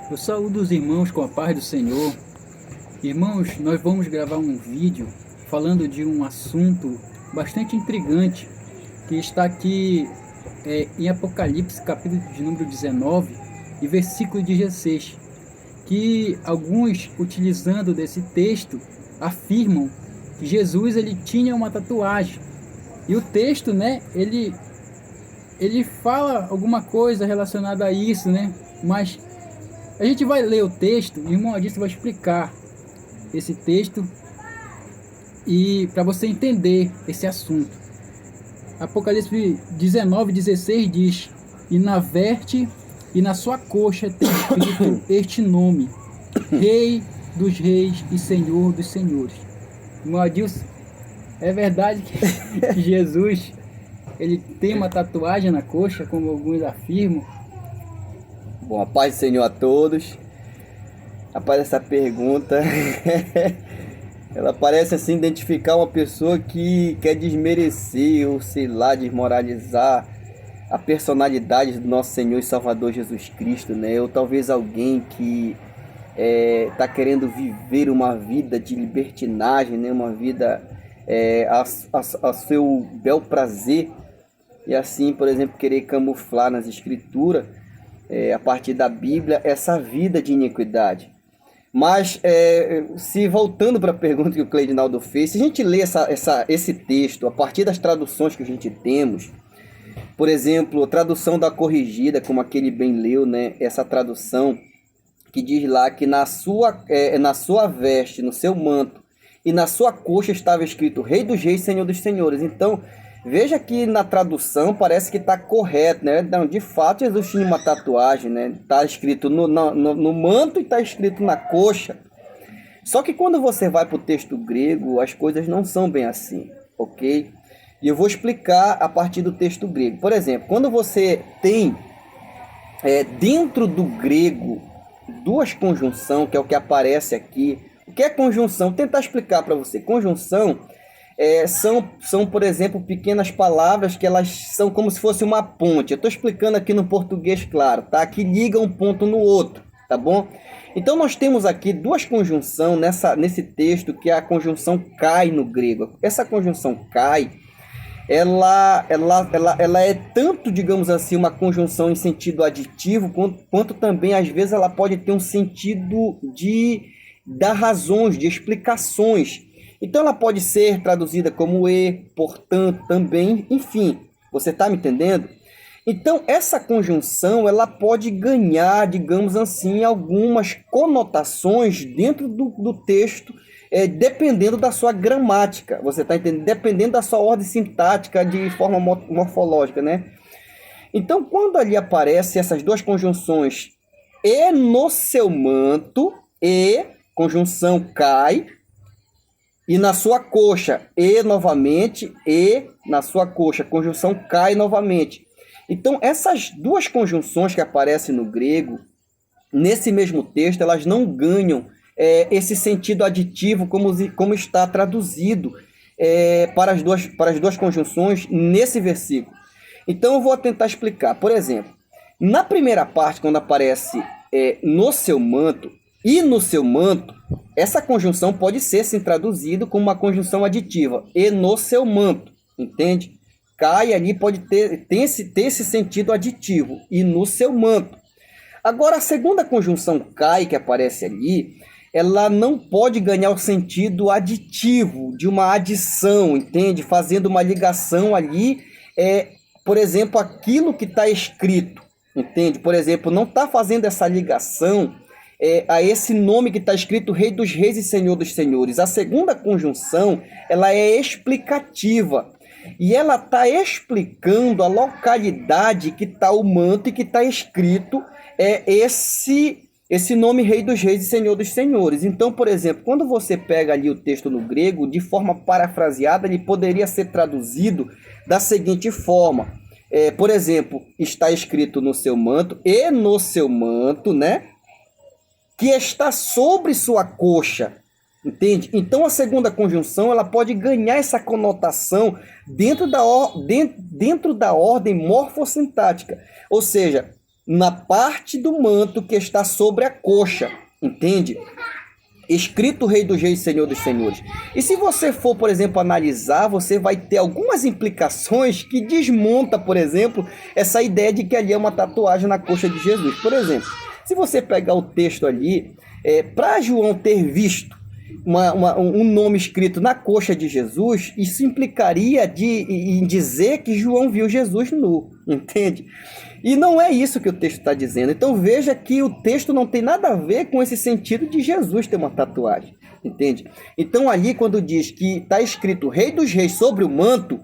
Eu saúdo os irmãos com a paz do Senhor. Irmãos, nós vamos gravar um vídeo falando de um assunto bastante intrigante que está aqui em Apocalipse, capítulo de número 19 e versículo 16, que alguns, utilizando desse texto, afirmam que Jesus ele tinha uma tatuagem. E o texto, né, ele fala alguma coisa relacionada a isso, né? Mas a gente vai ler o texto e o irmão Adilson vai explicar esse texto e para você entender esse assunto. Apocalipse 19:16 diz: e na verte e na sua coxa tem escrito este nome: Rei dos Reis e Senhor dos Senhores. Irmão Adilson, é verdade que Jesus ele tem uma tatuagem na coxa, como alguns afirmam? Bom, a paz do Senhor a todos. Rapaz, essa pergunta ela parece assim identificar uma pessoa que quer desmerecer ou sei lá, desmoralizar a personalidade do nosso Senhor e Salvador Jesus Cristo, né? Ou talvez alguém que está querendo viver uma vida de libertinagem, né? Uma vida a seu bel prazer, e assim, por exemplo, querer camuflar nas escrituras, a partir da Bíblia, essa vida de iniquidade. Mas, se voltando para a pergunta que o Cleidinaldo fez, se a gente lê esse texto a partir das traduções que a gente temos, por exemplo, a tradução da Corrigida, como aquele bem leu, né? Essa tradução que diz lá que na sua veste, no seu manto e na sua coxa estava escrito Rei dos Reis, Senhor dos Senhores. Então, veja que na tradução parece que está correto, né? Não, de fato, Jesus tinha uma tatuagem, né? Está escrito no manto e está escrito na coxa. Só que quando você vai para o texto grego, as coisas não são bem assim, ok? E eu vou explicar a partir do texto grego. Por exemplo, quando você tem dentro do grego duas conjunções, que é o que aparece aqui. O que é conjunção? Vou tentar explicar para você. Conjunção são, por exemplo, pequenas palavras que elas são como se fosse uma ponte. Eu estou explicando aqui no português, claro, tá? Que liga um ponto no outro, tá bom? Então, nós temos aqui duas conjunções nesse texto, que é a conjunção cai no grego. Essa conjunção cai, ela é tanto, digamos assim, uma conjunção em sentido aditivo, quanto também, às vezes, ela pode ter um sentido de dar razões, de explicações. Então, ela pode ser traduzida como e, portanto, também, enfim, você está me entendendo? Então, essa conjunção, ela pode ganhar, digamos assim, algumas conotações dentro do texto, dependendo da sua gramática, você está entendendo? Dependendo da sua ordem sintática de forma morfológica, né? Então, quando ali aparecem essas duas conjunções, e no seu manto, e, conjunção cai, e na sua coxa, e novamente, e na sua coxa, conjunção cai novamente. Então, essas duas conjunções que aparecem no grego, nesse mesmo texto, elas não ganham esse sentido aditivo como está traduzido para as duas conjunções nesse versículo. Então, eu vou tentar explicar. Por exemplo, na primeira parte, quando aparece no seu manto e no seu manto, essa conjunção pode ser sim traduzida como uma conjunção aditiva. E no seu manto, entende? Cai ali pode ter esse sentido aditivo. E no seu manto. Agora, a segunda conjunção cai, que aparece ali, ela não pode ganhar o sentido aditivo, de uma adição, entende? Fazendo uma ligação ali, por exemplo, aquilo que está escrito, entende? Por exemplo, não está fazendo essa ligação a esse nome que está escrito Rei dos Reis e Senhor dos Senhores. A segunda conjunção, ela é explicativa. E ela está explicando a localidade que está o manto e que está escrito esse nome Rei dos Reis e Senhor dos Senhores. Então, por exemplo, quando você pega ali o texto no grego, de forma parafraseada, ele poderia ser traduzido da seguinte forma. Por exemplo, está escrito no seu manto, e no seu manto, né? Que está sobre sua coxa. Entende? Então, a segunda conjunção ela pode ganhar essa conotação dentro da ordem morfossintática. Ou seja, na parte do manto que está sobre a coxa, entende? Escrito Rei dos Reis, Senhor dos Senhores. E se você for, por exemplo, analisar, você vai ter algumas implicações que desmonta, por exemplo, essa ideia de que ali é uma tatuagem na coxa de Jesus. Por exemplo, se você pegar o texto ali, para João ter visto um nome escrito na coxa de Jesus, isso implicaria em dizer que João viu Jesus nu, entende? E não é isso que o texto está dizendo. Então veja que o texto não tem nada a ver com esse sentido de Jesus ter uma tatuagem, entende? Então ali quando diz que está escrito Rei dos Reis sobre o manto,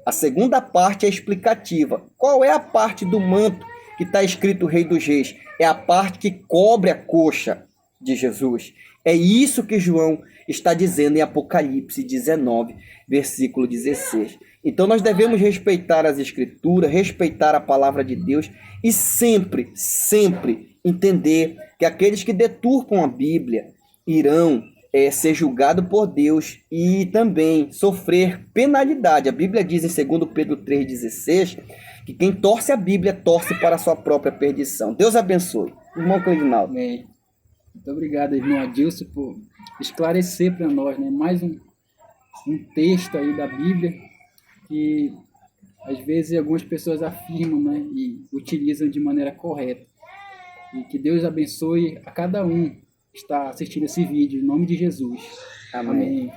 a segunda parte é explicativa. Qual é a parte do manto que está escrito Rei dos Reis? É a parte que cobre a coxa de Jesus. É isso que João está dizendo em Apocalipse 19, versículo 16. Então nós devemos respeitar as Escrituras, respeitar a palavra de Deus e sempre, sempre entender que aqueles que deturpam a Bíblia irão ser julgados por Deus e também sofrer penalidade. A Bíblia diz em 2 Pedro 3,16 que quem torce a Bíblia torce para a sua própria perdição. Deus abençoe. Irmão Cleidinaldo. Amém. Muito obrigado, irmão Adilson, por esclarecer para nós, né, mais um texto aí da Bíblia que às vezes algumas pessoas afirmam, né, e utilizam de maneira correta. E que Deus abençoe a cada um que está assistindo esse vídeo, em nome de Jesus. Amém. Amém.